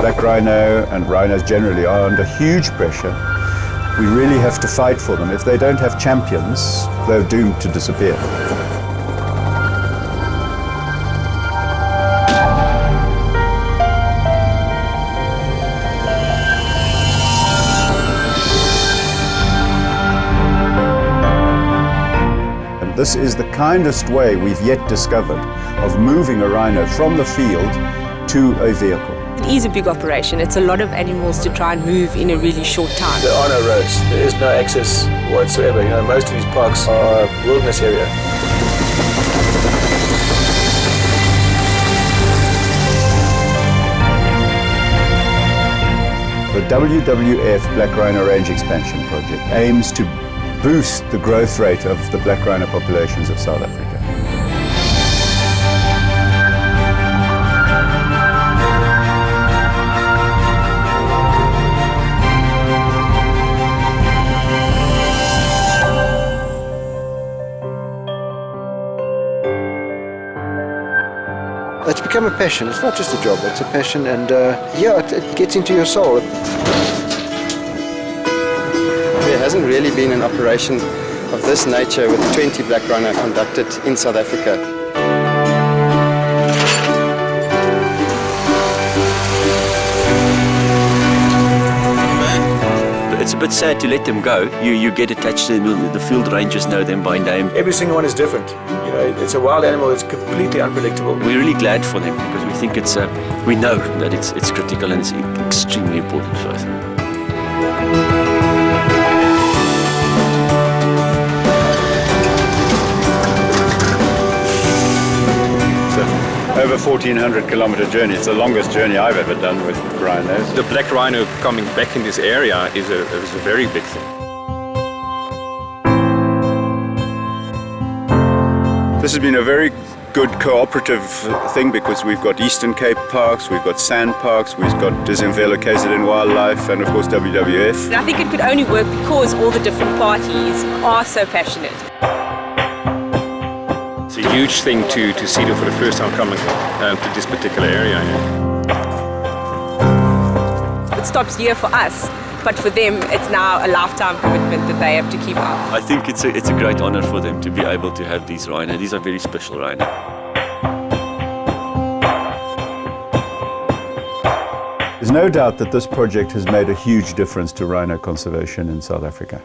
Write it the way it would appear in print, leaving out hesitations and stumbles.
black rhino and rhinos generally are under huge pressure. We really have to fight for them. If they don't have champions, they're doomed to disappear. This is the kindest way we've yet discovered of moving a rhino from the field to a vehicle. It is a big operation. It's a lot of animals to try and move in a really short time. There are no roads. There is no access whatsoever. You know, most of these parks are wilderness area. The WWF Black Rhino Range Expansion Project aims to boost the growth rate of the black rhino populations of South Africa. It's become a passion. It's not just a job, it's a passion, and yeah, it gets into your soul. There hasn't really been an operation of this nature with 20 black rhino conducted in South Africa. It's a bit sad to let them go. You get attached to them, the field rangers know them by name. Every single one is different. You know, it's a wild animal, it's completely unpredictable. We're really glad for them because we think we know that it's critical and it's extremely important for us. Over 1,400 kilometer journey. It's the longest journey I've ever done with rhinos. The black rhino coming back in this area is a very big thing. This has been a very good cooperative thing because we've got Eastern Cape parks, we've got sand parks, we've got Disemvelo KZN Wildlife, and of course WWF. I think it could only work because all the different parties are so passionate. It's a huge thing to see them for the first time coming to this particular area. It stops here for us, but for them it's now a lifetime commitment that they have to keep up. I think it's a great honor for them to be able to have these rhino. These are very special rhino. There's no doubt that this project has made a huge difference to rhino conservation in South Africa.